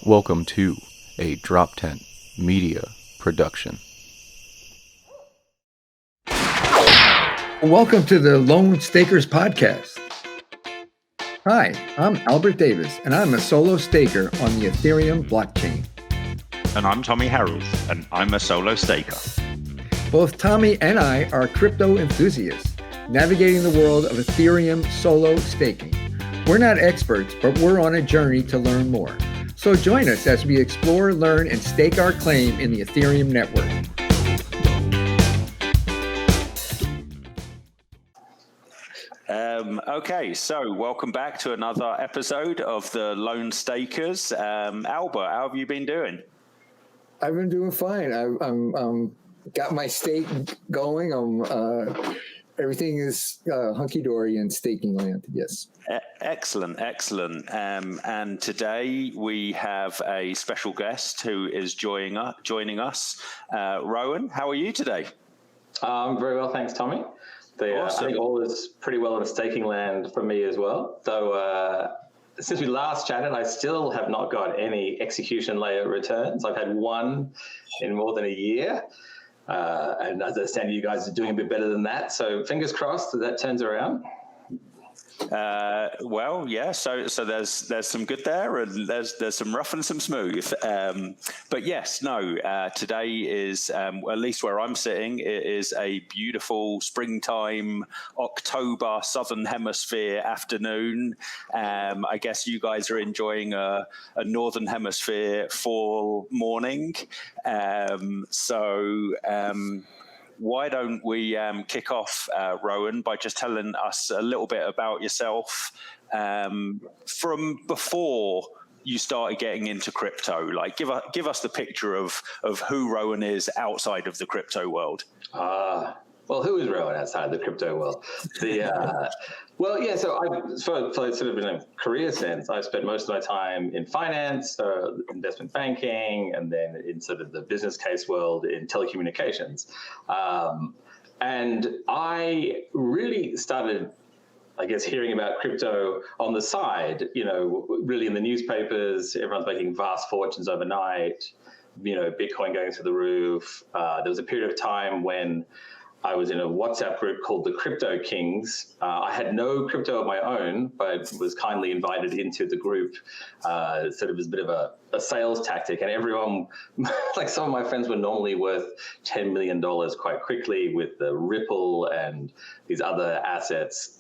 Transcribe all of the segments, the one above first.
Welcome to a Drop Tent Media production. Welcome to the Lone Stakers podcast. Hi, I'm Albert Davis, and I'm a solo staker on the Ethereum blockchain. And I'm Tommy Harold, and I'm a solo staker. Both Tommy and I are crypto enthusiasts, navigating the world of Ethereum solo staking. We're not experts, but we're on a journey to learn more. So join us as we explore, learn, and stake our claim in the Ethereum network. Okay, so welcome back to another episode of the Lone Stakers. Albert, how have you been doing? I've been doing fine. I'm got my stake going. Everything is hunky-dory in staking land, yes. Excellent. And today we have a special guest who is joining us. Rohan, how are you today? Very well, thanks, Tommy. Awesome. I think all is pretty well in staking land for me as well. Though since we last chatted, I still have not got any execution layer returns. I've had one in more than a year. And as I understand, you guys are doing a bit better than that. So fingers crossed that turns around. Well, yeah. So there's some good there, and there's some rough and some smooth. But yes, no. Today is at least where I'm sitting. It is a beautiful springtime October Southern Hemisphere afternoon. I guess you guys are enjoying a Northern Hemisphere fall morning. Why don't we kick off, Rohan, by just telling us a little bit about yourself from before you started getting into crypto? Like, give us the picture of who Rohan is outside of the crypto world. Well, who is Rohan outside of the crypto world? So for sort of in a career sense, I've spent most of my time in finance, investment banking, and then in sort of the business case world in telecommunications. And I really started, I guess, hearing about crypto on the side, really in the newspapers. Everyone's making vast fortunes overnight, Bitcoin going through the roof. There was a period of time when I was in a WhatsApp group called the Crypto Kings. I had no crypto of my own, but was kindly invited into the group, sort of as a bit of a sales tactic. And everyone, like some of my friends were normally worth $10 million quite quickly with the Ripple and these other assets,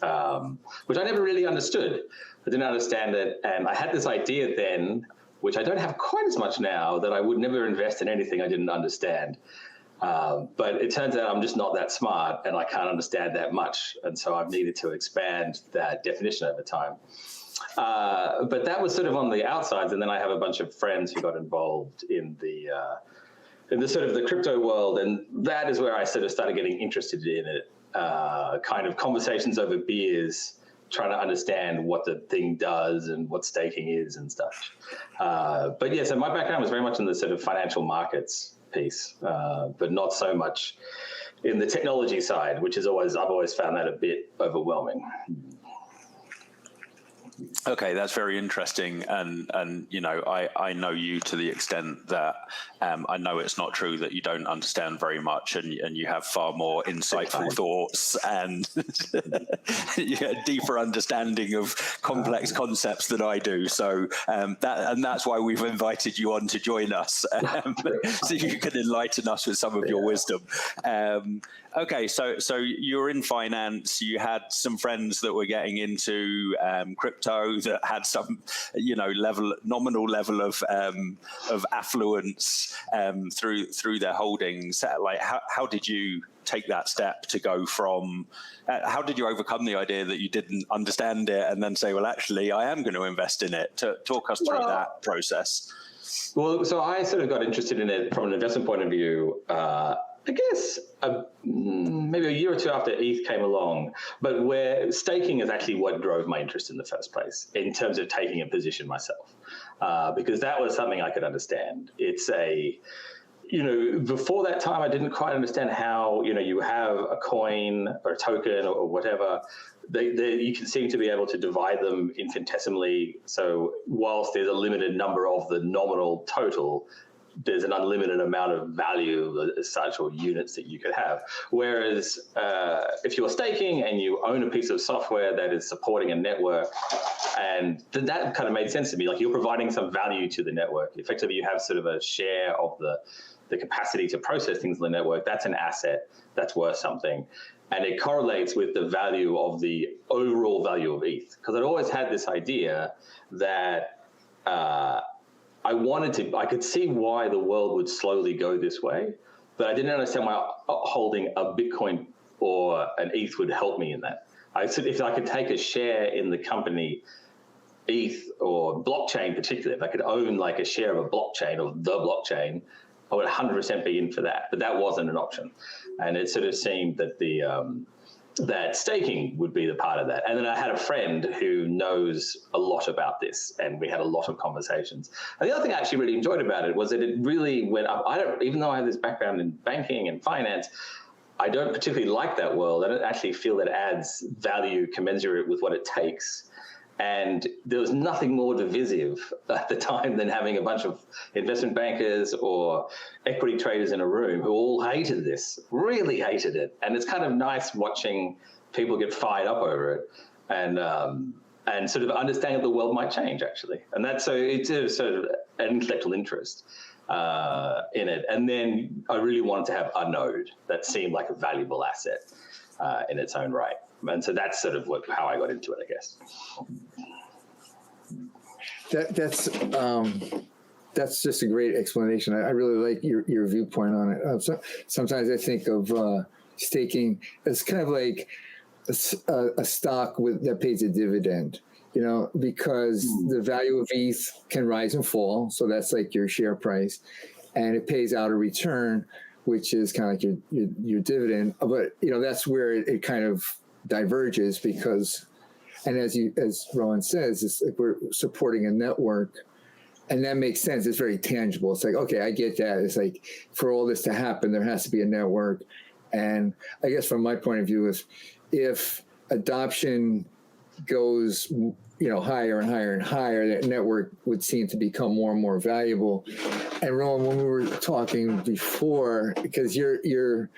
which I never really understood. I didn't understand it. And I had this idea then, which I don't have quite as much now, that I would never invest in anything I didn't understand. But it turns out I'm just not that smart and I can't understand that much. And so I've needed to expand that definition over time. But that was sort of on the outsides. And then I have a bunch of friends who got involved in the sort of the crypto world. And that is where I sort of started getting interested in it, kind of conversations over beers, trying to understand what the thing does and what staking is and stuff. But yeah, so my background was very much in the sort of financial markets piece, but not so much in the technology side, which is I've always found that a bit overwhelming. Okay, that's very interesting, and I know you to the extent that I know it's not true that you don't understand very much, and you have far more insightful thoughts and deeper understanding of complex concepts than I do. So that's why we've invited you on to join us, so you can enlighten us with some of your wisdom. Okay, so you're in finance. You had some friends that were getting into crypto that had some, nominal level of affluence through their holdings. Like, how did you take that step to go from? How did you overcome the idea that you didn't understand it and then say, well, actually, I am going to invest in it? Talk us through that process. Well, so I sort of got interested in it from an investment point of view. I guess maybe a year or two after ETH came along, but where staking is actually what drove my interest in the first place in terms of taking a position myself, because that was something I could understand. It's before that time, I didn't quite understand how, you have a coin or a token or whatever you can seem to be able to divide them infinitesimally. So whilst there's a limited number of the nominal total, there's an unlimited amount of value as such, or units that you could have. Whereas if you're staking and you own a piece of software that is supporting a network, and that kind of made sense to me. Like, you're providing some value to the network. Effectively, you have sort of a share of the capacity to process things in the network. That's an asset that's worth something. And it correlates with the value of the overall value of ETH. Because I'd always had this idea that I could see why the world would slowly go this way, but I didn't understand why holding a Bitcoin or an ETH would help me in that. I said, if I could take a share in the company ETH or blockchain particularly, if I could own like a share of a blockchain or the blockchain, I would 100% be in for that. But that wasn't an option. And it sort of seemed that that staking would be the part of that. And then I had a friend who knows a lot about this, and we had a lot of conversations. And the other thing I actually really enjoyed about it was that it really went up. Even though I have this background in banking and finance, I don't particularly like that world. I don't actually feel that it adds value commensurate with what it takes. And there was nothing more divisive at the time than having a bunch of investment bankers or equity traders in a room who all hated this, really hated it. And it's kind of nice watching people get fired up over it and sort of understanding that the world might change, actually. And that's so it's a sort of an intellectual interest in it. And then I really wanted to have a node that seemed like a valuable asset in its own right. And so that's sort of how I got into it, I guess. That's just a great explanation. I really like your viewpoint on it. Sometimes I think of staking as kind of like a stock that pays a dividend, because the value of ETH can rise and fall. So that's like your share price, and it pays out a return, which is kind of like your dividend. But that's where it kind of diverges, because, and as Rohan says, it's like we're supporting a network, and that makes sense. It's very tangible. It's like, okay, I get that. It's like, for all this to happen, there has to be a network. And I guess from my point of view is, if adoption goes higher and higher and higher, that network would seem to become more and more valuable. And Rohan, when we were talking before, because your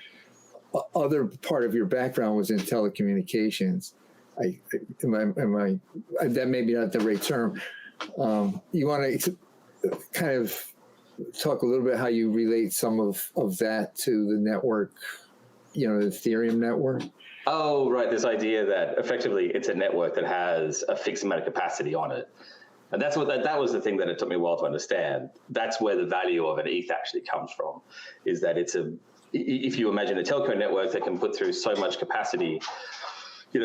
other part of your background was in telecommunications, that may be not the right term. You want to kind of talk a little bit how you relate some of that to the network, the Ethereum network? Oh, right. This idea that effectively it's a network that has a fixed amount of capacity on it. And that was the thing that it took me a while to understand. That's where the value of an ETH actually comes from, is that if you imagine a telco network that can put through so much capacity,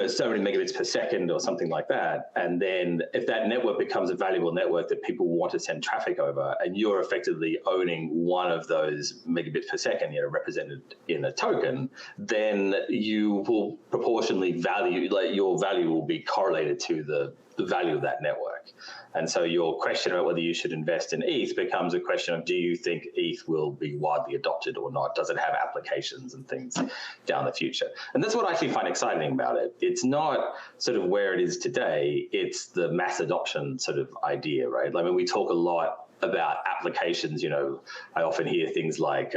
so many megabits per second or something like that. And then if that network becomes a valuable network that people want to send traffic over, and you're effectively owning one of those megabits per second, represented in a token, then you will proportionally your value will be correlated to the value of that network. And so your question about whether you should invest in ETH becomes a question of, do you think ETH will be widely adopted or not? Does it have applications and things down the future? And that's what I actually find exciting about it. It's not sort of where it is today, it's the mass adoption sort of idea, right? I mean, we talk a lot about applications. I often hear things like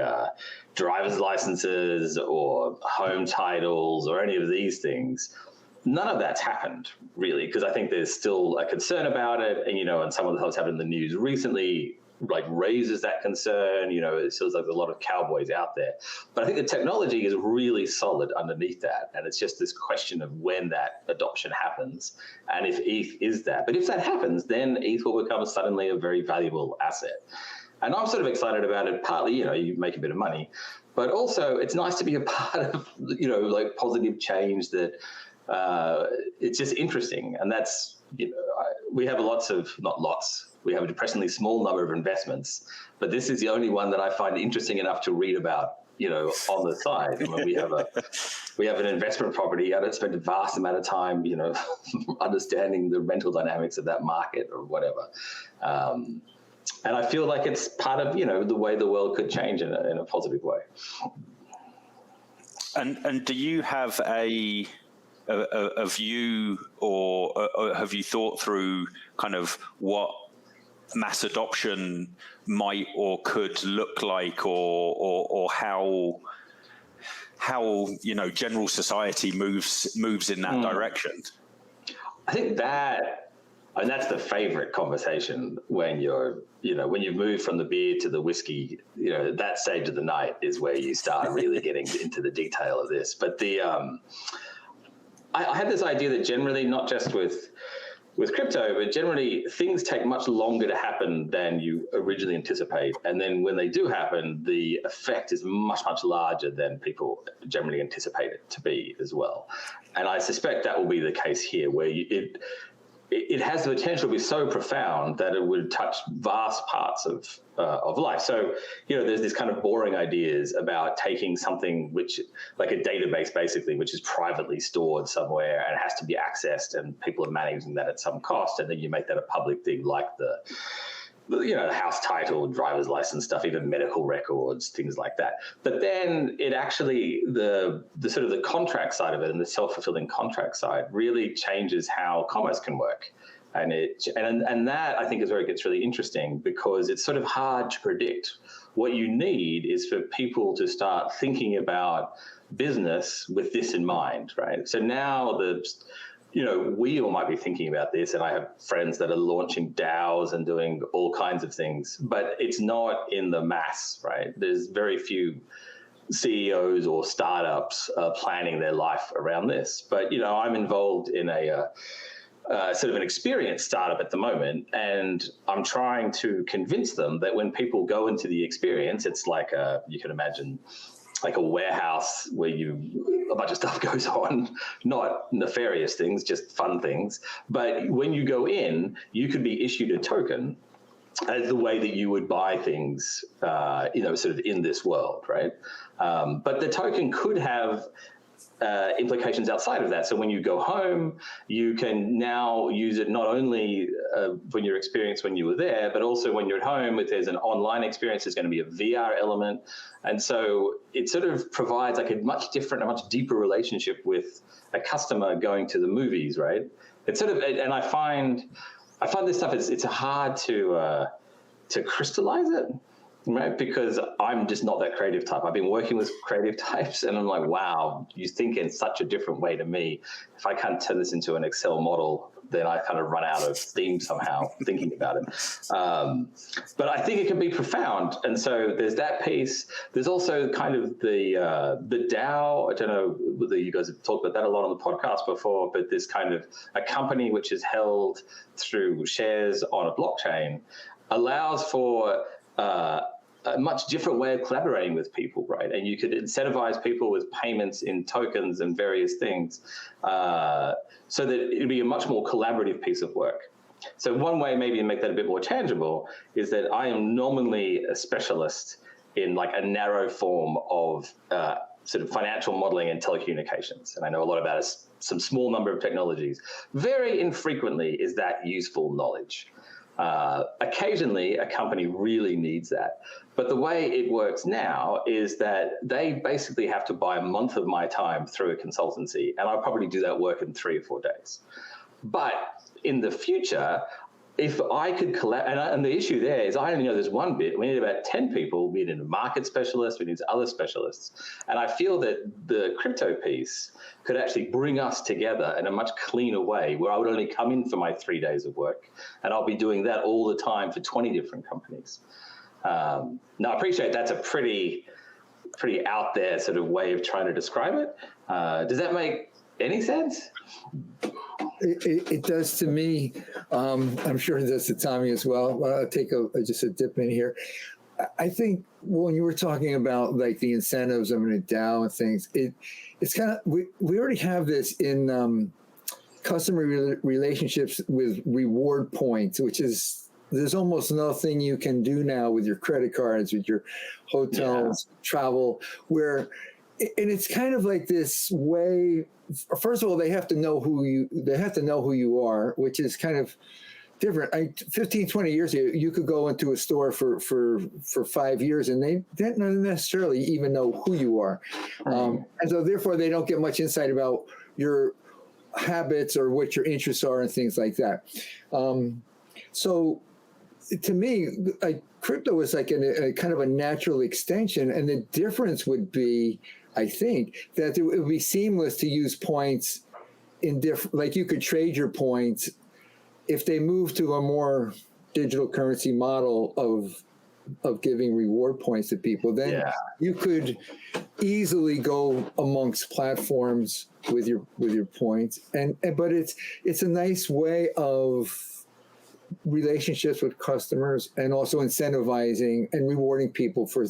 driver's licenses or home titles or any of these things. None of that's happened, really, because I think there's still a concern about it. And some of what's happened in the news recently raises that concern. It feels like there's a lot of cowboys out there. But I think the technology is really solid underneath that. And it's just this question of when that adoption happens and if ETH is that. But if that happens, then ETH will become suddenly a very valuable asset. And I'm sort of excited about it. Partly, you make a bit of money, but also it's nice to be a part of, positive change that, it's just interesting. And that's, we have we have a depressingly small number of investments, but this is the only one that I find interesting enough to read about, on the side. I mean, we have an investment property. I don't spend a vast amount of time, understanding the rental dynamics of that market or whatever. And I feel like it's part of, the way the world could change in a positive way. And do you have a a view, or have you thought through kind of what mass adoption might or could look like, or how general society moves in that direction? I think that, and that's the favorite conversation when when you've moved from the beer to the whiskey, that stage of the night is where you start really getting into the detail of this. But I had this idea that generally, not just with crypto, but generally things take much longer to happen than you originally anticipate. And then when they do happen, the effect is much, much larger than people generally anticipate it to be as well. And I suspect that will be the case here, where it has the potential to be so profound that it would touch vast parts of life. So, there's this kind of boring ideas about taking something which, like a database basically, which is privately stored somewhere and has to be accessed, and people are managing that at some cost, and then you make that a public thing, like the house title, driver's license stuff, even medical records, things like that. But then it actually, the sort of the contract side of it and the self-fulfilling contract side really changes how commerce can work. And that, I think, is where it gets really interesting, because it's sort of hard to predict. What you need is for people to start thinking about business with this in mind, right? So now we all might be thinking about this, and I have friends that are launching DAOs and doing all kinds of things, but it's not in the mass, right? There's very few CEOs or startups planning their life around this. But, I'm involved in a sort of an experience startup at the moment, and I'm trying to convince them that when people go into the experience, it's like you can imagine like a warehouse where a bunch of stuff goes on, not nefarious things, just fun things. But when you go in, you could be issued a token as the way that you would buy things, sort of in this world, right? But the token could have implications outside of that. So when you go home, you can now use it not only when your experience when you were there, but also when you're at home. If there's an online experience, there's going to be a VR element. And so it sort of provides like a much different, a much deeper relationship with a customer going to the movies, right? It's sort of, and I find this stuff, it's hard to crystallize it. Right, because I'm just not that creative type. I've been working with creative types, and I'm like, wow, you think in such a different way to me. If I can't turn this into an Excel model, then I kind of run out of steam somehow thinking about it. But I think it can be profound. And so there's that piece. There's also kind of the DAO. I don't know whether you guys have talked about that a lot on the podcast before, but this kind of a company which is held through shares on a blockchain allows for a much different way of collaborating with people, right? And you could incentivize people with payments in tokens and various things, so that it'd be a much more collaborative piece of work. So one way maybe to make that a bit more tangible is that I am nominally a specialist in like a narrow form of sort of financial modeling and telecommunications. And I know a lot about some small number of technologies. Very infrequently is that useful knowledge. Occasionally, a company really needs that. But the way it works now is that they basically have to buy a month of my time through a consultancy, and I'll probably do that work in 3 or 4 days. But in the future, if I could and the issue there is I only know there's one bit. We need about 10 people. We need a market specialist. We need other specialists. And I feel that the crypto piece could actually bring us together in a much cleaner way, where I would only come in for my 3 days of work, and I'll be doing that all the time for 20 different companies. Now, I appreciate that's a pretty out there sort of way of trying to describe it. Does that make any sense? It does to me. I'm sure it does to Tommy as well. I'll take just a dip in here. I think when you were talking about like the incentives of an DAO and things, it's kind of, we already have this in customer relationships with reward points, which is, there's almost nothing you can do now with your credit cards, with your hotels, travel, where, and it's kind of like this way. First of all, they have to know who you are, which is kind of different. 15, 20 years ago, you could go into a store for 5 years and they didn't necessarily even know who you are. And so therefore they don't get much insight about habits or what your interests are and things like that. So to me, like crypto is like a kind of a natural extension, and the difference would be, I think, that it would be seamless to use points in different, like you could trade your points if they move to a more digital currency model of giving reward points to people. Then you could easily go amongst platforms with your points, but it's a nice way of relationships with customers, and also incentivizing and rewarding people for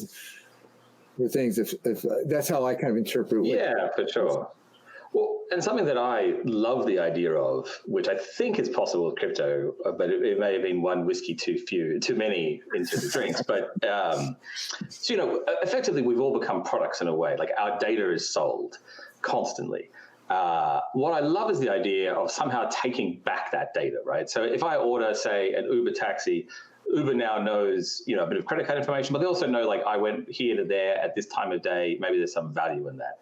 things. If that's how I kind of interpret it. Yeah, for sure. Well, and something that I love the idea of, which I think is possible with crypto, but it may have been one whiskey too many into the drinks. But so, effectively, we've all become products in a way. Like our data is sold constantly. What I love is the idea of somehow taking back that data, right? So if I order, say, an Uber taxi, Uber now knows, a bit of credit card information, but they also know, like, I went here to there at this time of day. Maybe there's some value in that.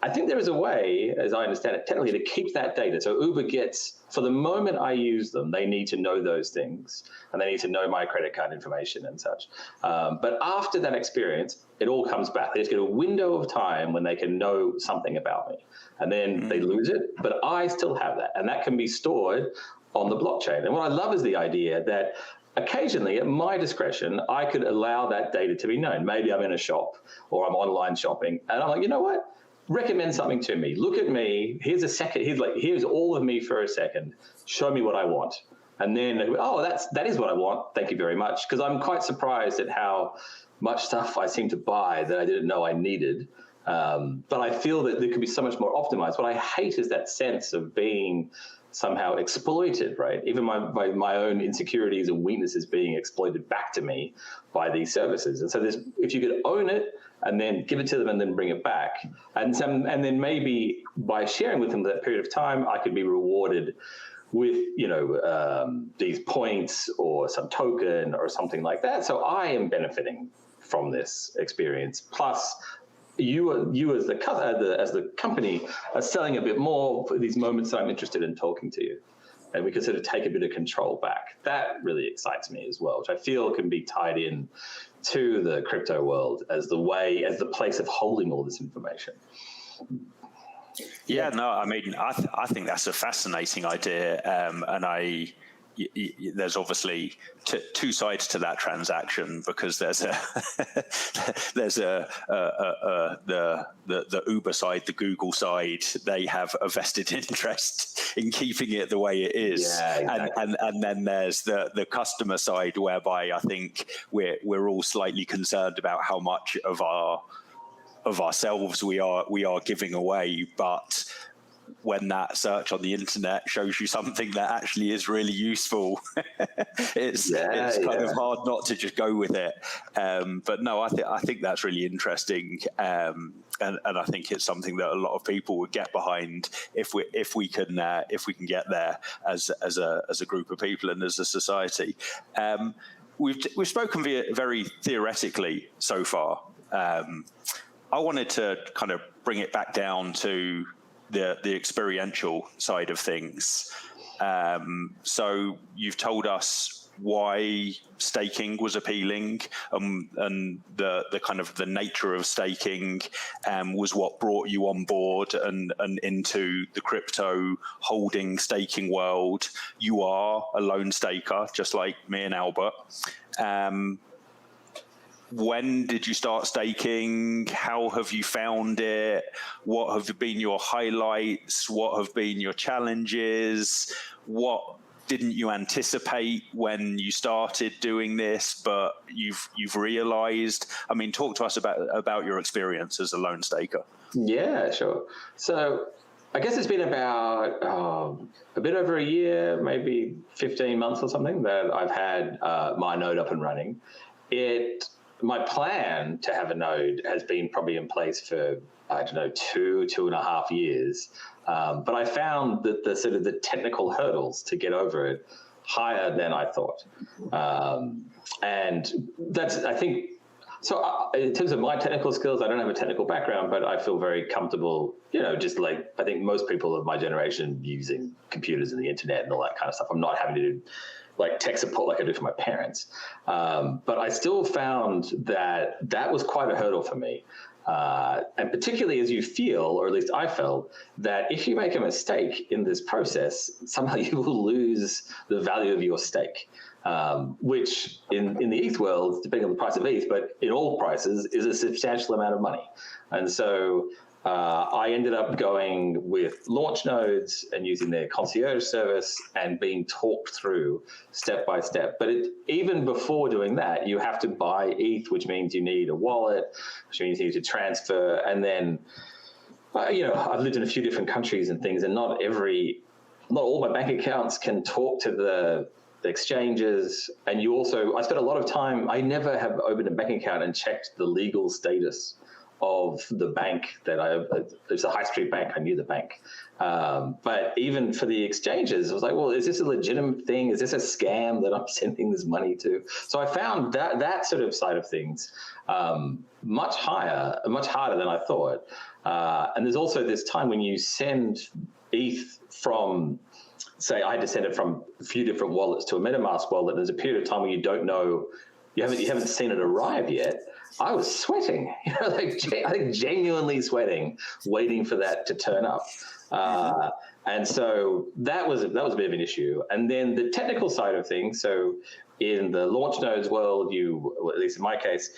I think there is a way, as I understand it, technically, to keep that data. So Uber gets, for the moment I use them, they need to know those things, and they need to know my credit card information and such. But after that experience, it all comes back. They just get a window of time when they can know something about me, and then they lose it. But I still have that, and that can be stored on the blockchain. And what I love is the idea that occasionally, at my discretion, I could allow that data to be known. Maybe I'm in a shop or I'm online shopping, and I'm like, you know what? Recommend something to me. Look at me. Here's a second. Here's all of me for a second. Show me what I want. And then, that is what I want. Thank you very much. Because I'm quite surprised at how much stuff I seem to buy that I didn't know I needed. But I feel that there could be so much more optimized. What I hate is that sense of being somehow exploited, right? Even my own insecurities and weaknesses being exploited back to me by these services. And so if you could own it and then give it to them and then bring it back, and then maybe by sharing with them that period of time, I could be rewarded with, these points or some token or something like that. So I am benefiting from this experience. Plus, you as the company are selling a bit more for these moments that I'm interested in talking to you, and we can sort of take a bit of control back. That really excites me as well, which I feel can be tied in to the crypto world as the place of holding all this information. Yeah, no, I mean, I think that's a fascinating idea, and there's obviously two sides to that transaction, because there's the Uber side, the Google side. They have a vested interest in keeping it the way it is, exactly. and then there's the customer side, whereby I think we're all slightly concerned about how much of ourselves we are giving away, but when that search on the internet shows you something that actually is really useful, it's kind of hard not to just go with it. But no, I think that's really interesting, and I think it's something that a lot of people would get behind if we can get there as a group of people and as a society. We've spoken very theoretically so far. I wanted to kind of bring it back down to the experiential side of things. So you've told us why staking was appealing, and the kind of the nature of staking was what brought you on board and into the crypto holding staking world. You are a lone staker, just like me and Albert. When did you start staking? How have you found it? What have been your highlights? What have been your challenges? What didn't you anticipate when you started doing this, but you've realized? I mean, talk to us about your experience as a lone staker. Yeah, sure. So I guess it's been about a bit over a year, maybe 15 months or something, that I've had my node up and running. My plan to have a node has been probably in place for, I don't know, 2.5 years. But I found that the sort of the technical hurdles to get over it higher than I thought. And that's, I think, So in terms of my technical skills, I don't have a technical background, but I feel very comfortable, just like I think most people of my generation using computers and the internet and all that kind of stuff. I'm not having to do like tech support like I do for my parents. But I still found that was quite a hurdle for me. And particularly as you feel, or at least I felt, that if you make a mistake in this process, somehow you will lose the value of your stake. Which in the ETH world, depending on the price of ETH, but in all prices, is a substantial amount of money. And so I ended up going with launch nodes and using their concierge service and being talked through step by step. But even before doing that, you have to buy ETH, which means you need a wallet, which means you need to transfer. And then, I've lived in a few different countries and things, and not all my bank accounts can talk to the exchanges. And I spent a lot of time, I never have opened a bank account and checked the legal status of the bank it's a high street bank. I knew the bank. But even for the exchanges, I was like, well, is this a legitimate thing? Is this a scam that I'm sending this money to? So I found that sort of side of things much harder than I thought. And there's also this time when you send ETH from, say, I had to send it from a few different wallets to a MetaMask wallet. There's a period of time where you don't know, you haven't seen it arrive yet. I was sweating, I think genuinely sweating, waiting for that to turn up. And so that was a bit of an issue. And then the technical side of things, so in the launch nodes world, at least in my case,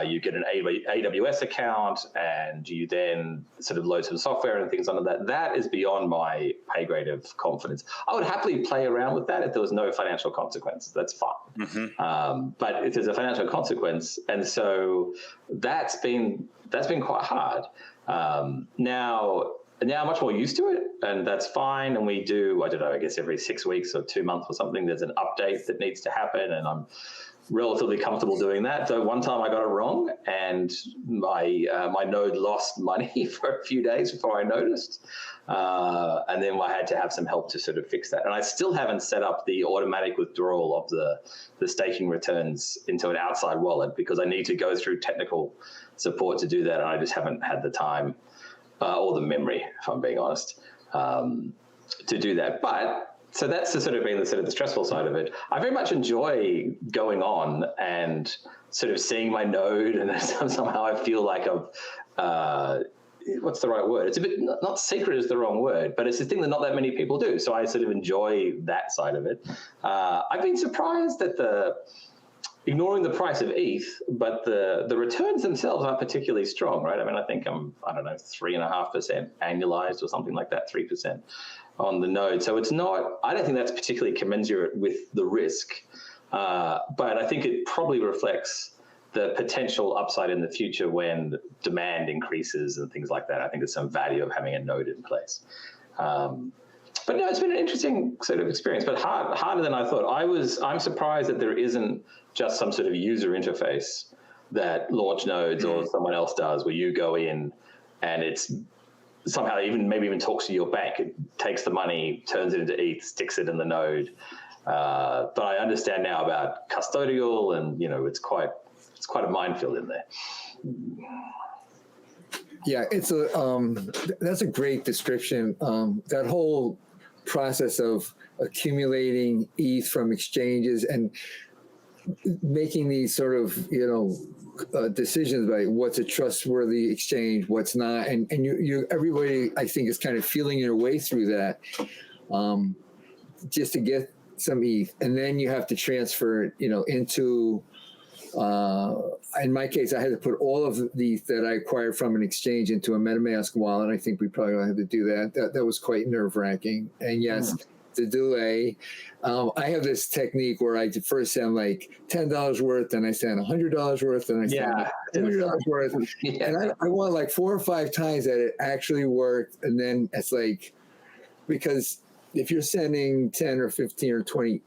you get an AWS account and you then sort of load some software and things under that. That is beyond my pay grade of confidence. I would happily play around with that if there was no financial consequence. That's fine. Mm-hmm. But if there's a financial consequence, and so that's been quite hard. Now I'm much more used to it, and that's fine. And we do, I don't know, I guess every 6 weeks or 2 months or something, there's an update that needs to happen, and I'm relatively comfortable doing that. Though one time I got it wrong, and my node lost money for a few days before I noticed. And then I had to have some help to sort of fix that. And I still haven't set up the automatic withdrawal of the staking returns into an outside wallet, because I need to go through technical support to do that, and I just haven't had the time or the memory, if I'm being honest, to do that. But so that's been the stressful side of it. I very much enjoy going on and sort of seeing my node, and somehow I feel like what's the right word? It's a bit, not secret is the wrong word, but it's a thing that not that many people do. So I sort of enjoy that side of it. I've been surprised that ignoring the price of ETH, but the returns themselves aren't particularly strong, right? I mean, I think I'm 3.5% annualized or something like that, 3% on the node. So it's not, I don't think that's particularly commensurate with the risk, but I think it probably reflects the potential upside in the future when demand increases and things like that. I think there's some value of having a node in place. But no, it's been an interesting sort of experience, but harder than I thought. I'm surprised that there isn't just some sort of user interface that launch nodes or someone else does, where you go in and it's somehow maybe even talks to your bank. It takes the money, turns it into ETH, sticks it in the node. But I understand now about custodial, and it's quite a minefield in there. Yeah, that's a great description. That whole process of accumulating ETH from exchanges and making these sort of decisions about what's a trustworthy exchange, what's not, and everybody, I think, is kind of feeling your way through that, just to get some ETH, and then you have to transfer it, into. In my case, I had to put all of the ETH that I acquired from an exchange into a MetaMask wallet. I think we probably all had to do that. That was quite nerve-wracking. And yes, the delay. I have this technique where I first send like $10 worth, and I send $100 worth, and I send $100 worth. Yeah. And I want like 4 or 5 times that it actually worked. And then it's like, because if you're sending 10 or 15 or 20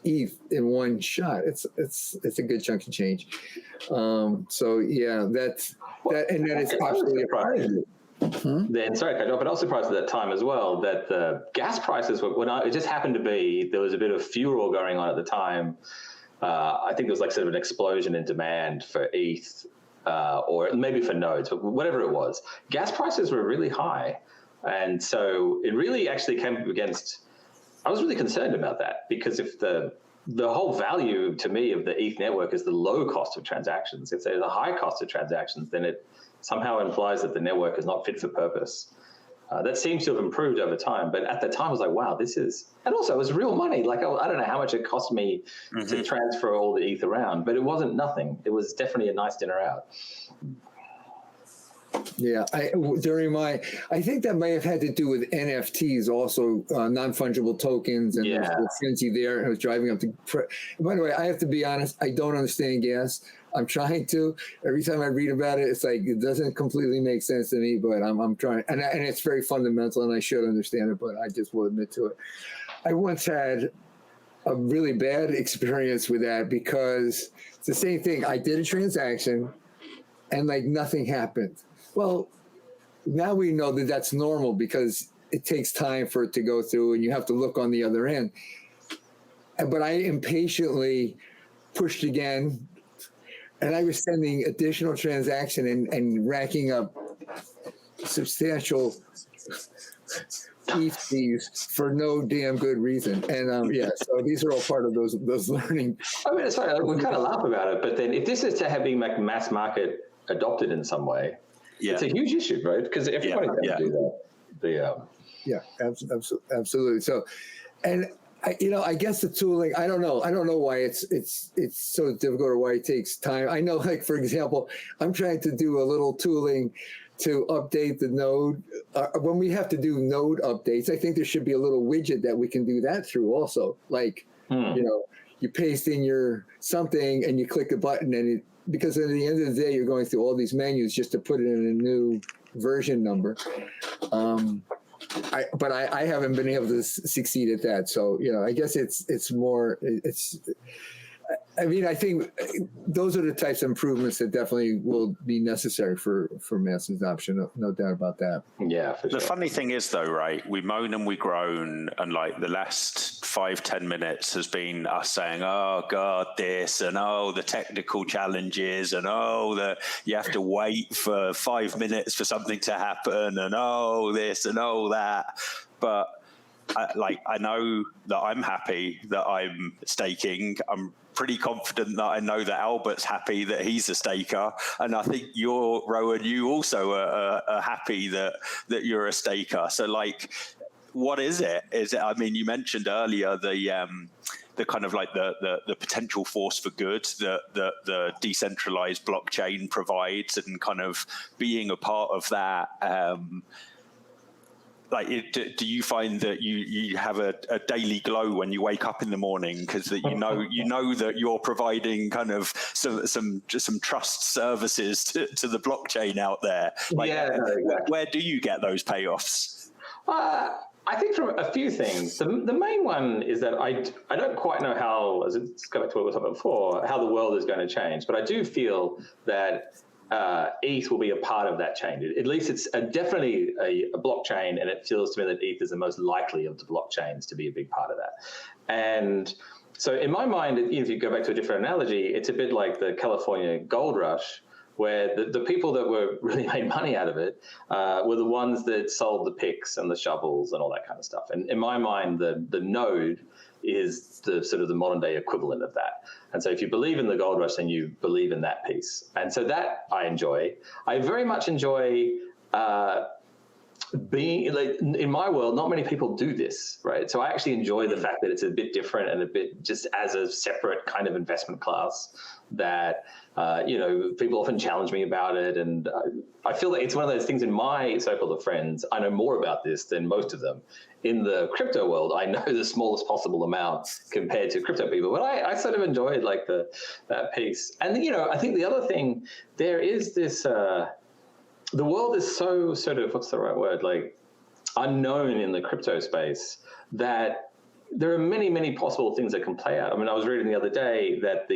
ETH in one shot, it's a good chunk of change. So yeah, that and then it's absolutely surprised. Then sorry, but I was surprised at that time as well that the gas prices were it just happened to be there was a bit of furor going on at the time. I think there was like sort of an explosion in demand for ETH or maybe for nodes, but whatever it was, gas prices were really high. And so it really actually came up against, I was really concerned about that, because if the whole value to me of the ETH network is the low cost of transactions, if there's a high cost of transactions, then it somehow implies that the network is not fit for purpose. That seems to have improved over time, but at the time I was like, wow, this is, and also it was real money. Like, I don't know how much it cost me to transfer all the ETH around, but it wasn't nothing. It was definitely a nice dinner out. Yeah, I think that may have had to do with NFTs also, non-fungible tokens, and the frenzy there. I was driving up to. By the way, I have to be honest, I don't understand gas. I'm trying to. Every time I read about it, it's like it doesn't completely make sense to me, but I'm trying, and it's very fundamental, and I should understand it, but I just will admit to it. I once had a really bad experience with that, because it's the same thing. I did a transaction, and like nothing happened. Well, now we know that that's normal, because it takes time for it to go through and you have to look on the other end. But I impatiently pushed again, and I was sending additional transaction and racking up substantial ETH fees for no damn good reason. And so these are all part of those learning. I mean, it's funny, we kind of laugh about it, but then if this is to have been mass market adopted in some way, it's a huge issue, right? Because everybody can do that. Absolutely. So, and I guess the tooling, I don't know why it's so difficult, or why it takes time. I know, like, for example, I'm trying to do a little tooling to update the node. When we have to do node updates, I think there should be a little widget that we can do that through also. Like, you paste in your something and you click a button, and because at the end of the day, you're going through all these menus just to put it in a new version number. But I haven't been able to succeed at that. So, I guess it's more, I think those are the types of improvements that definitely will be necessary for mass adoption. No doubt about that. Yeah, for sure. The funny thing is, though, right, we moan and we groan, and like the last 5-10 minutes has been us saying, oh God, this, and oh, the technical challenges, and oh, you have to wait for 5 minutes for something to happen, and oh, this and oh, that. But I know that I'm happy that I'm staking. I'm pretty confident that I know that Albert's happy that he's a staker, and I think Rohan, you also are happy that you're a staker. So, like, what is it? Is it? I mean, you mentioned earlier the kind of like the potential force for good that the decentralized blockchain provides, and kind of being a part of that. Do you find that you have a daily glow when you wake up in the morning, because that you know that you're providing kind of some trust services to the blockchain out there? Exactly. Where do you get those payoffs? I think from a few things. The main one is that I don't quite know how, as it's going back to what we were talking about before, how the world is going to change, but I do feel that ETH will be a part of that change. At least it's definitely a blockchain, and it feels to me that ETH is the most likely of the blockchains to be a big part of that. And so in my mind, if you go back to a different analogy, it's a bit like the California gold rush, where the people that were really made money out of it were the ones that sold the picks and the shovels and all that kind of stuff. And in my mind, the node is the sort of the modern day equivalent of that. And so if you believe in the gold rush, then you believe in that piece. And so that I enjoy. I very much enjoy being, like, in my world, not many people do this, right? So I actually enjoy the fact that it's a bit different and a bit just as a separate kind of investment class that, people often challenge me about it. And I feel that it's one of those things in my circle of friends, I know more about this than most of them. In the crypto world, I know the smallest possible amount compared to crypto people, but I sort of enjoyed like that piece. And, I think the other thing, there is this, the world is so sort of, what's the right word, like unknown in the crypto space, that there are many, many possible things that can play out. I mean, I was reading the other day that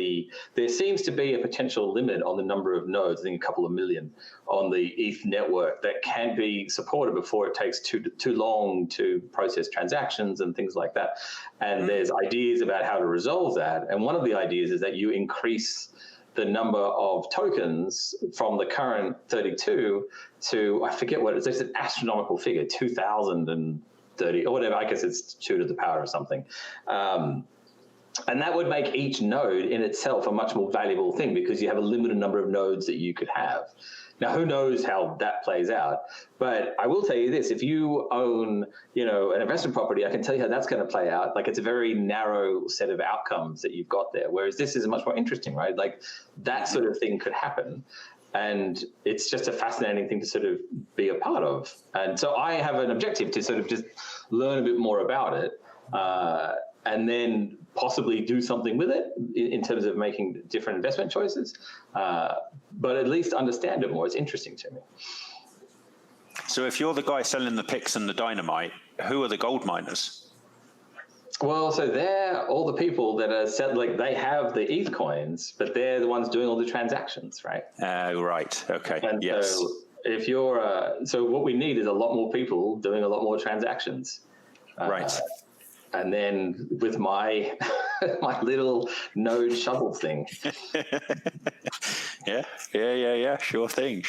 there seems to be a potential limit on the number of nodes, I think a couple of million, on the ETH network that can be supported before it takes too long to process transactions and things like that. And there's ideas about how to resolve that. And one of the ideas is that you increase the number of tokens from the current 32 to, I forget what it is, it's an astronomical figure, 2030 or whatever. I guess it's 2 to the power of something. And that would make each node in itself a much more valuable thing because you have a limited number of nodes that you could have. Now, who knows how that plays out? But I will tell you this: if you own, an investment property, I can tell you how that's going to play out. Like, it's a very narrow set of outcomes that you've got there. Whereas this is much more interesting, right? Like, that sort of thing could happen, and it's just a fascinating thing to sort of be a part of. And so I have an objective to sort of just learn a bit more about it. And then possibly do something with it in terms of making different investment choices, but at least understand it more. It's interesting to me. So if you're the guy selling the picks and the dynamite, who are the gold miners? Well, so they're all the people that are set, like they have the ETH coins, but they're the ones doing all the transactions, right? Right. Okay. And yes. So if you're, so what we need is a lot more people doing a lot more transactions. Right. And then with my my little node shuttle thing. Yeah. Sure thing.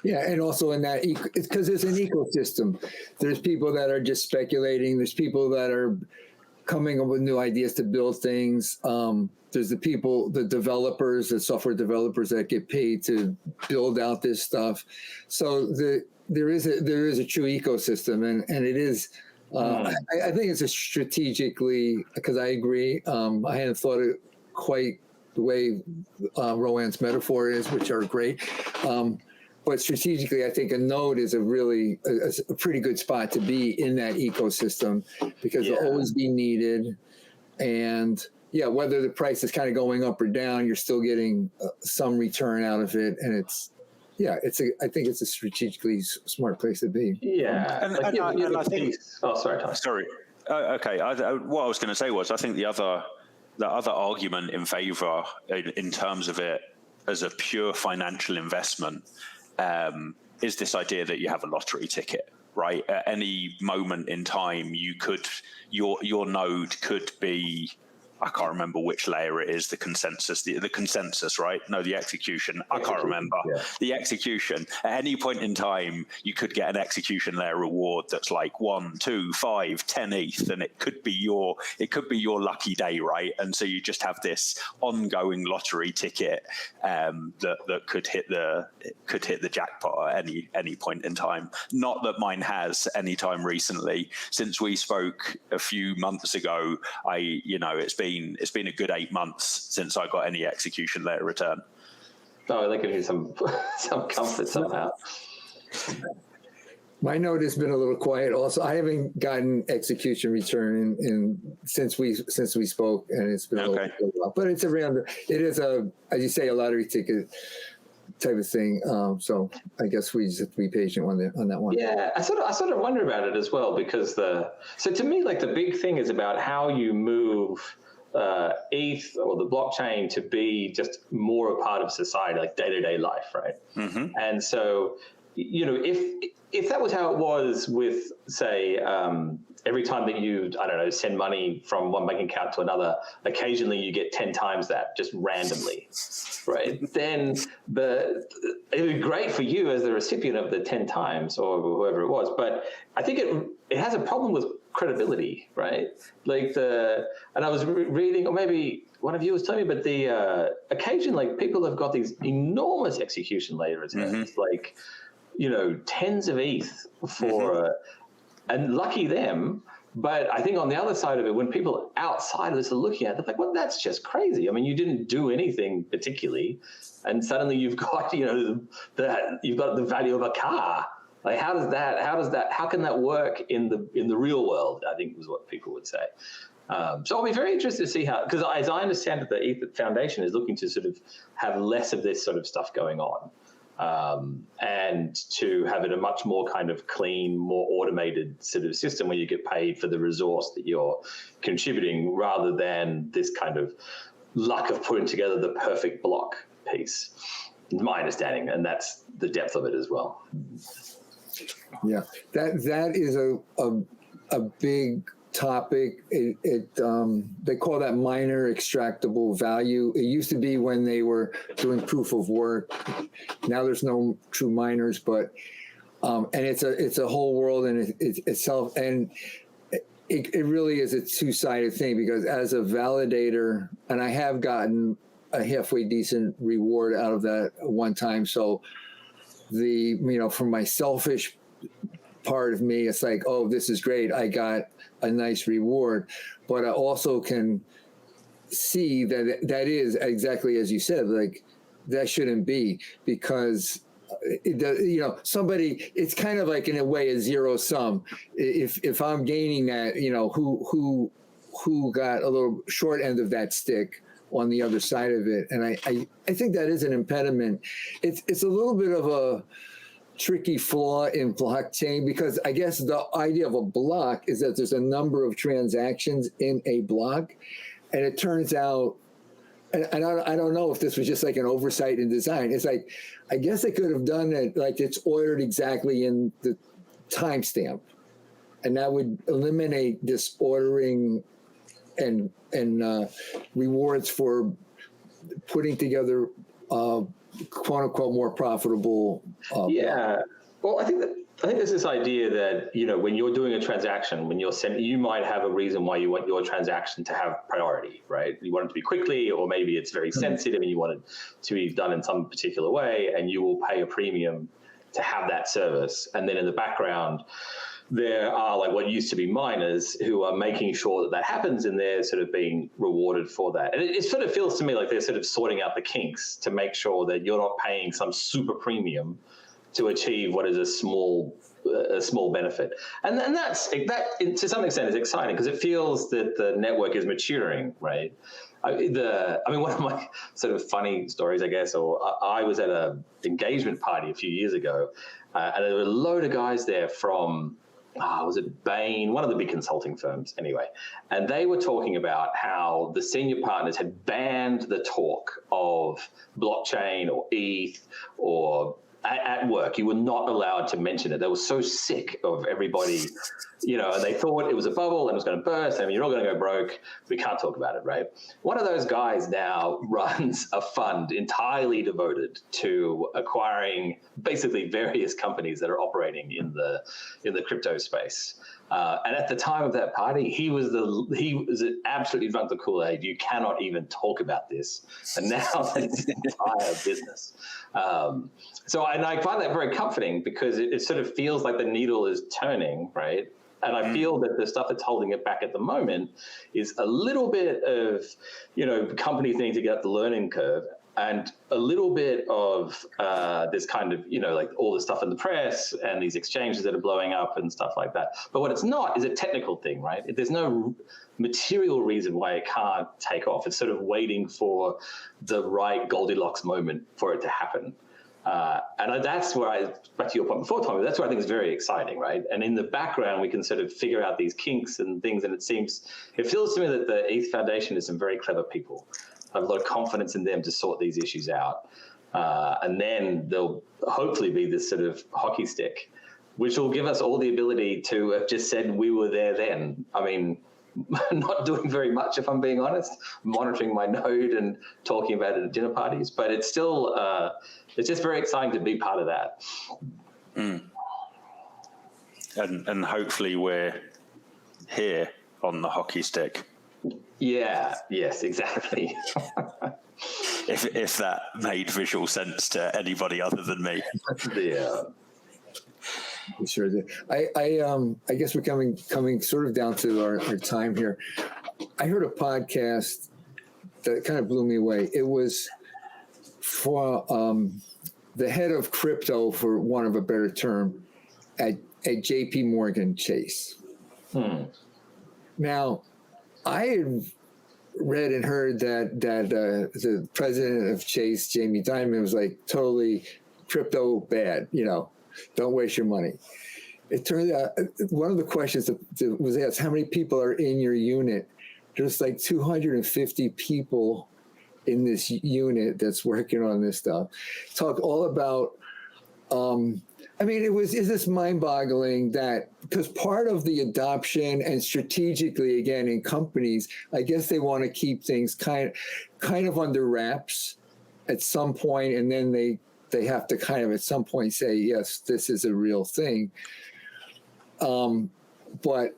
Yeah, and also in that, it's because it's an ecosystem. There's people that are just speculating. There's people that are coming up with new ideas to build things. There's the developers, the software developers that get paid to build out this stuff. So there is a true ecosystem, and it is. I think it's a strategically, because I agree. I hadn't thought it quite the way Rohan's metaphor is, which are great. But strategically, I think a node is a pretty good spot to be in that ecosystem because it'll always be needed. And whether the price is kind of going up or down, you're still getting some return out of it. And I think it's a strategically smart place to be. Yeah. And I think. Oh, sorry, Tom. Sorry. Okay. What I was going to say was, I think the other argument in favour in terms of it as a pure financial investment is this idea that you have a lottery ticket, right? At any moment in time, your node could be. I can't remember which layer it is, the consensus, right? No, the execution. I can't remember. Yeah. The execution. At any point in time, you could get an execution layer reward that's like 1, 2, 5, 10 ETH, and it could be your lucky day, right? And so you just have this ongoing lottery ticket that could hit the jackpot at any point in time. Not that mine has any time recently. Since we spoke a few months ago, it's been a good 8 months since I got any execution layer return. Oh, that gives you some comfort somehow. My node has been a little quiet. Also, I haven't gotten execution return since we spoke, and it's been a little while. But it's around. It is as you say, a lottery ticket type of thing. So I guess we just have to be patient on that one. Yeah, I sort of wonder about it as well because so to me, like the big thing is about how you move ETH or the blockchain to be just more a part of society, like day-to-day life, right? Mm-hmm. And so, if that was how it was with, say, every time that you, send money from one bank account to another, occasionally you get 10 times that just randomly, right? Then it would be great for you as the recipient of the 10 times or whoever it was. But I think it has a problem with credibility, right? Like and I was reading, or maybe one of you was telling me, but the occasion, like people have got these enormous execution layer returns, like, tens of ETH for, and lucky them. But I think on the other side of it, when people outside of this are looking at it, they're like, well, that's just crazy. I mean, you didn't do anything particularly. And suddenly you've got, you've got the value of a car. Like, how can that work in the real world? I think was what people would say. So I'll be very interested to see how, because as I understand it, the ETH Foundation is looking to sort of have less of this sort of stuff going on. And to have it a much more kind of clean, more automated sort of system where you get paid for the resource that you're contributing rather than this kind of luck of putting together the perfect block piece. My understanding, and that's the depth of it as well. Yeah, that is a big topic. They call that minor extractable value. It used to be when they were doing proof of work. Now there's no true miners, but and it's a whole world in itself, and it really is a two-sided thing, because as a validator, and I have gotten a halfway decent reward out of that one time. So from my selfish part of me, it's like, oh, this is great, I got a nice reward. But I also can see that is exactly as you said, like that shouldn't be, because somebody, it's kind of like in a way a zero sum. If I'm gaining that, who got a little short end of that stick on the other side of it. And I think that is an impediment. It's a little bit of a tricky flaw in blockchain, because I guess the idea of a block is that there's a number of transactions in a block, and it turns out, and I don't know if this was just like an oversight in design. It's like, I guess they could have done it like it's ordered exactly in the timestamp, and that would eliminate this ordering and rewards for putting together quote unquote more profitable. Yeah. Well, I think there's this idea that, when you're doing a transaction, when you're sending, you might have a reason why you want your transaction to have priority, right? You want it to be quickly, or maybe it's very sensitive and you want it to be done in some particular way, and you will pay a premium to have that service. And then in the background, there are like what used to be miners who are making sure that happens, and they're sort of being rewarded for that. And it sort of feels to me like they're sort of sorting out the kinks to make sure that you're not paying some super premium to achieve what is a small benefit. And that to some extent is exciting, because it feels that the network is maturing, right? One of my sort of funny stories, I guess, I was at an engagement party a few years ago, and there were a load of guys there from, was it Bain, one of the big consulting firms anyway, and they were talking about how the senior partners had banned the talk of blockchain or ETH or at work. You were not allowed to mention it. They were so sick of everybody, and they thought it was a bubble and it was going to burst, and you're all going to go broke. We can't talk about it, right? One of those guys now runs a fund entirely devoted to acquiring basically various companies that are operating in the crypto space. And at the time of that party, he was absolutely drunk the Kool-Aid. You cannot even talk about this. And now it's the entire business. And I find that very comforting, because it sort of feels like the needle is turning, right? And I feel that the stuff that's holding it back at the moment is a little bit of, companies need to get up the learning curve, and a little bit of this kind of, like all the stuff in the press and these exchanges that are blowing up and stuff like that. But what it's not is a technical thing, right? There's no material reason why it can't take off. It's sort of waiting for the right Goldilocks moment for it to happen. And that's where back to your point before, Tommy, that's where I think it's very exciting, right? And in the background, we can sort of figure out these kinks and things. And it feels to me that the ETH Foundation is some very clever people. I have a lot of confidence in them to sort these issues out. And then there'll hopefully be this sort of hockey stick, which will give us all the ability to have just said we were there then. I mean, not doing very much, if I'm being honest, monitoring my node and talking about it at dinner parties, but it's still, it's just very exciting to be part of that. Mm. And hopefully we're here on the hockey stick. Yeah, yes, exactly. if that made visual sense to anybody other than me. Yeah. We sure did. I guess we're coming sort of down to our time here. I heard a podcast that kind of blew me away. It was for the head of crypto, for want of a better term, at JP Morgan Chase. Now, I had read and heard that the president of Chase, Jamie Dimon, was like totally crypto bad, don't waste your money. It turns out one of the questions that was asked, how many people are in your unit? There's like 250 people in this unit that's working on this stuff. Talk all about I mean, is this mind-boggling that because part of the adoption and strategically, again, in companies, I guess they want to keep things kind of under wraps at some point, and then they have to kind of at some point say, yes, this is a real thing. But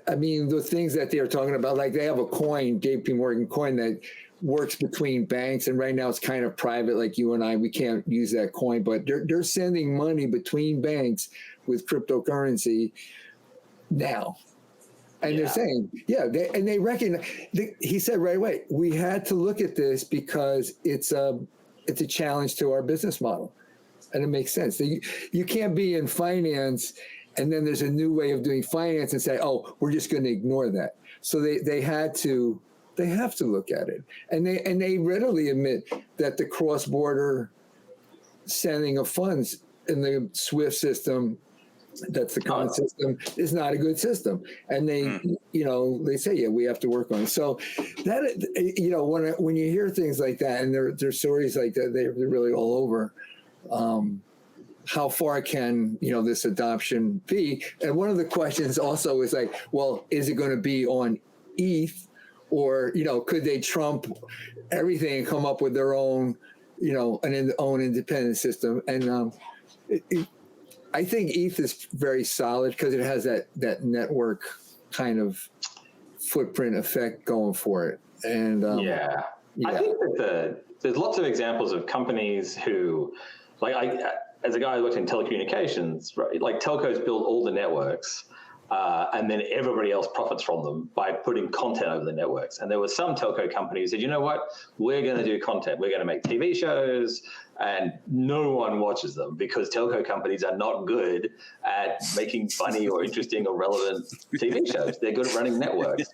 I mean, the things that they're talking about, like they have a coin, JP Morgan coin, that works between banks, and right now it's kind of private, like you and I, we can't use that coin, but they're sending money between banks with cryptocurrency now. And they're saying, they reckon, he said right away, we had to look at this because it's a challenge to our business model. And it makes sense. You can't be in finance and then there's a new way of doing finance and say, oh, we're just going to ignore that. So they have to look at it. And they readily admit that the cross-border sending of funds in the SWIFT system, that's the current system, is not a good system. And they say, yeah, we have to work on it. So that, when you hear things like that, and there's stories like that, they're really all over. How far can this adoption be? And one of the questions also is like, well, is it going to be on ETH, or could they trump everything and come up with their own own independent system? And I think ETH is very solid because it has that network kind of footprint effect going for it. And I think that there's lots of examples of companies who, as a guy who worked in telecommunications, right, like telcos build all the networks, and then everybody else profits from them by putting content over the networks. And there were some telco companies that, you know what, we're going to do content. We're going to make TV shows, and no one watches them because telco companies are not good at making funny or interesting or relevant TV shows. They're good at running networks.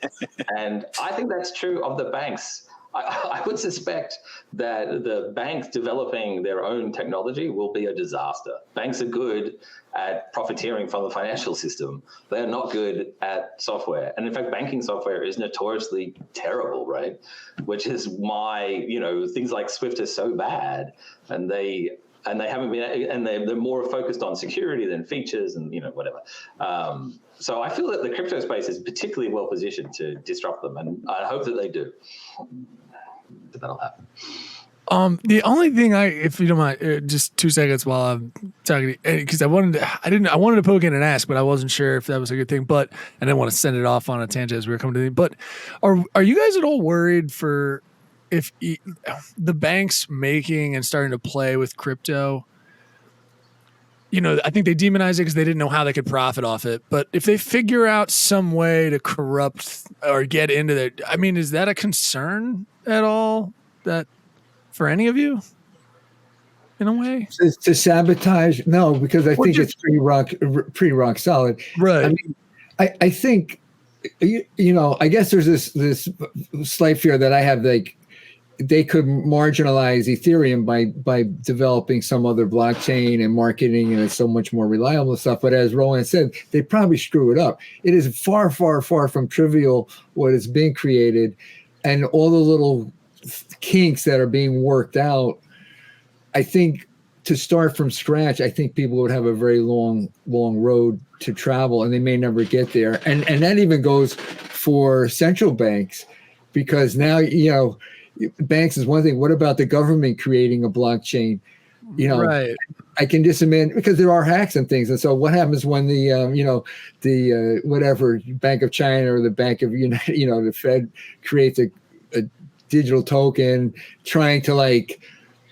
And I think that's true of the banks. I would suspect that the banks developing their own technology will be a disaster. Banks are good at profiteering from the financial system. They're not good at software. And in fact, banking software is notoriously terrible, right? Which is why, things like Swift are so bad. And they haven't been, and they're more focused on security than features and, whatever. So I feel that the crypto space is particularly well positioned to disrupt them. And I hope that they do. That'll happen. The only thing if you don't mind, just 2 seconds while I'm talking, because I wanted to poke in and ask, but I wasn't sure if that was a good thing. But I didn't want to send it off on a tangent as we were coming to the. But are you guys at all worried for if the banks making and starting to play with crypto? I think they demonized it because they didn't know how they could profit off it. But if they figure out some way to corrupt or get into their, is that a concern at all? That for any of you, in a way, to sabotage? No, because I think it's pretty rock solid. Right. I think, I guess there's this slight fear that I have, like they could marginalize Ethereum by developing some other blockchain and marketing, and it's so much more reliable stuff. But as Rohan said, they probably screw it up. It is far, far, far from trivial what is being created, and all the little kinks that are being worked out. I think to start from scratch, I think people would have a very long road to travel, and they may never get there. And that even goes for central banks, because now, banks is one thing. What about the government creating a blockchain? Right. I can just imagine, because there are hacks and things. And so what happens when the whatever Bank of China or the Bank of the Fed creates a digital token trying to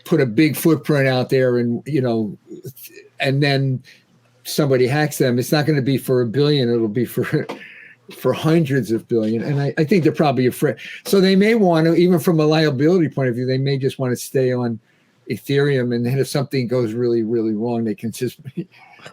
put a big footprint out there, and and then somebody hacks them? It's not going to be for $1 billion. It'll be for hundreds of billion. And I think they're probably afraid. So they may want to, even from a liability point of view, they may just want to stay on Ethereum. And then if something goes really, really wrong, they can just.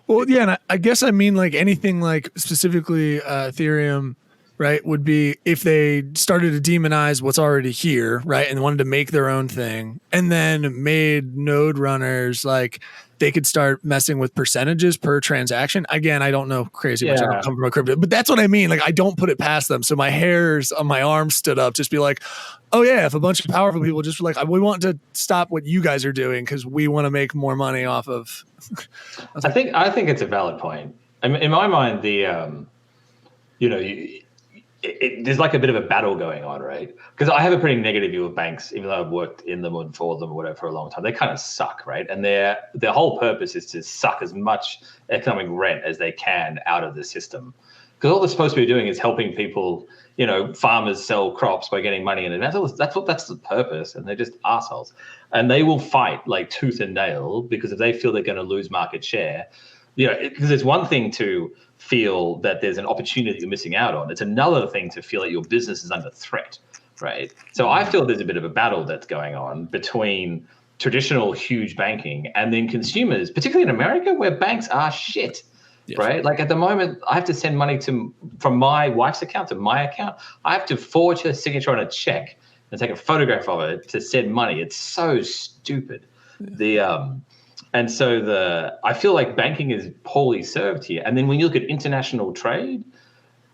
Well, yeah. And I guess anything specifically Ethereum, right, would be if they started to demonize what's already here, right, and wanted to make their own thing, and then made node runners like they could start messing with percentages per transaction. Again, I don't know crazy much. I don't come from a crypto, but that's what I mean. Like, I don't put it past them. So my hairs on my arm stood up. Just be like, oh yeah, if a bunch of powerful people just were like, we want to stop what you guys are doing because we want to make more money off of. I think it's a valid point. I mean, in my mind, there's like a bit of a battle going on, right? Because I have a pretty negative view of banks, even though I've worked in them and for them or whatever for a long time. They kind of suck, right? And their whole purpose is to suck as much economic rent as they can out of the system. Because all they're supposed to be doing is helping people, farmers sell crops by getting money in advance. That's the purpose, and they're just assholes. And they will fight like tooth and nail because if they feel they're going to lose market share, because it's one thing to feel that there's an opportunity that you're missing out on. It's another thing to feel that your business is under threat, right? So I feel there's a bit of a battle that's going on between traditional huge banking and then consumers, particularly in America, where banks are shit, yes. Right? Like at the moment, I have to send money from my wife's account to my account. I have to forge her signature on a check and take a photograph of it to send money. It's so stupid. Yeah. And so I feel like banking is poorly served here. And then when you look at international trade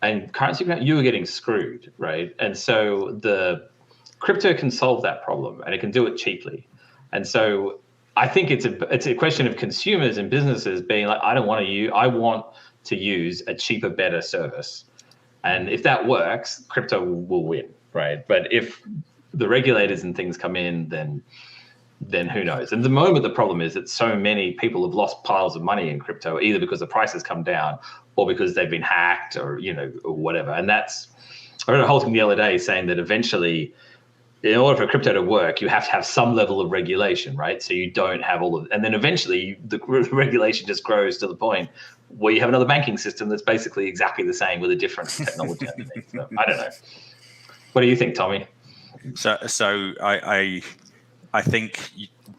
and currency, you are getting screwed, right? And so the crypto can solve that problem and it can do it cheaply. And so I think it's a question of consumers and businesses being like, I want to use a cheaper, better service. And if that works, crypto will win, right? But if the regulators and things come in, then who knows? And at the moment, the problem is that so many people have lost piles of money in crypto, either because the price has come down or because they've been hacked or whatever. And I read a whole thing the other day saying that eventually, in order for crypto to work, you have to have some level of regulation, right? So you don't have and then eventually the regulation just grows to the point where you have another banking system that's basically exactly the same with a different technology underneath. So, I don't know. What do you think, Tommy? So I think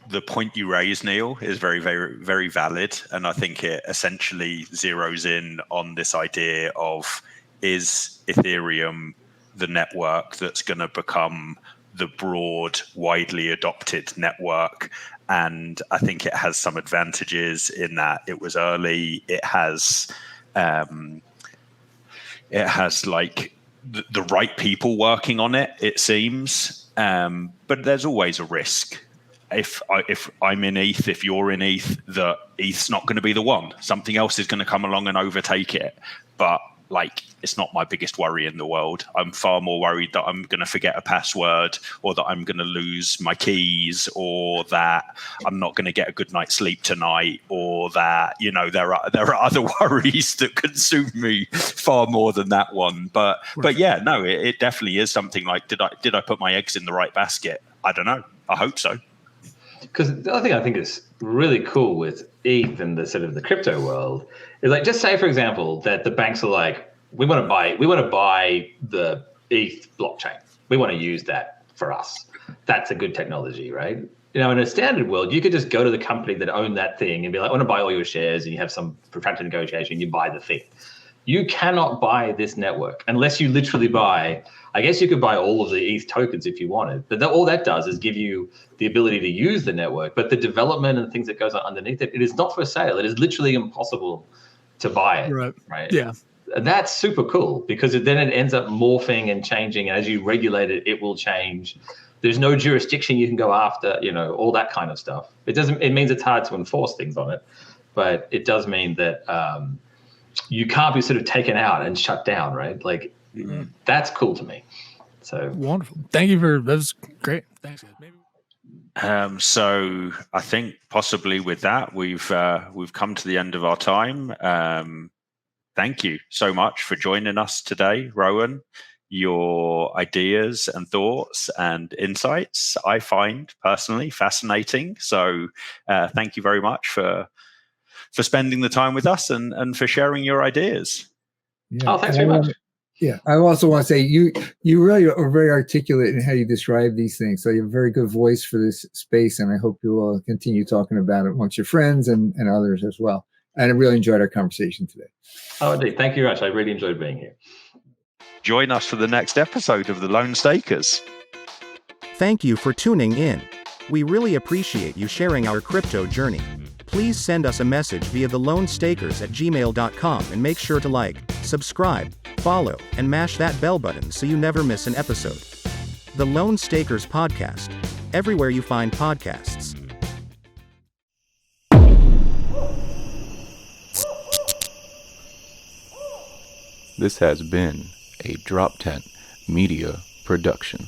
the point you raise, Neil, is very, very, very valid. And I think it essentially zeroes in on this idea of, is Ethereum the network that's going to become the broad, widely adopted network? And I think it has some advantages in that it was early. It has like the right people working on it, it seems. But there's always a risk. If I'm in ETH, if you're in ETH, that ETH's not going to be the one. Something else is going to come along and overtake it. But it's not my biggest worry in the world. I'm far more worried that I'm going to forget a password, or that I'm going to lose my keys, or that I'm not going to get a good night's sleep tonight, or that there are other worries that consume me far more than that one. But yeah, no, it definitely is something like, did I put my eggs in the right basket? I don't know. I hope so. Because the other thing I think is really cool with ETH and the sort of the crypto world is like, just say, for example, that the banks are like, we want to buy the ETH blockchain. We want to use that for us. That's a good technology, right? In a standard world, you could just go to the company that owned that thing and be like, I want to buy all your shares, and you have some protracted negotiation, you buy the thing. You cannot buy this network unless you literally buy, I guess you could buy all of the ETH tokens if you wanted, but all that does is give you the ability to use the network. But the development and things that goes on underneath it, it is not for sale. It is literally impossible to buy it. Right? Yeah. And that's super cool, because then it ends up morphing and changing. And as you regulate it, it will change. There's no jurisdiction you can go after, all that kind of stuff. It means it's hard to enforce things on it, but it does mean that you can't be sort of taken out and shut down, right? That's cool to me. So wonderful. Thank you that was great. Thanks, guys. Maybe. So I think possibly with that, we've come to the end of our time. Thank you so much for joining us today, Rohan. Your ideas and thoughts and insights I find personally fascinating. So thank you very much for spending the time with us and for sharing your ideas. Yeah. Oh, thanks very much. Yeah, I also want to say you really are very articulate in how you describe these things. So you have a very good voice for this space, and I hope you will continue talking about it amongst your friends and others as well. And I really enjoyed our conversation today. Oh, indeed. Thank you very much. I really enjoyed being here. join us for the next episode of The Lone Stakers. Thank you for tuning in. We really appreciate you sharing our crypto journey. Please send us a message via thelonestakers@gmail.com and make sure to like, subscribe, follow, and mash that bell button so you never miss an episode. The Lone Stakers Podcast. Everywhere you find podcasts. This has been a Drop Tent Media production.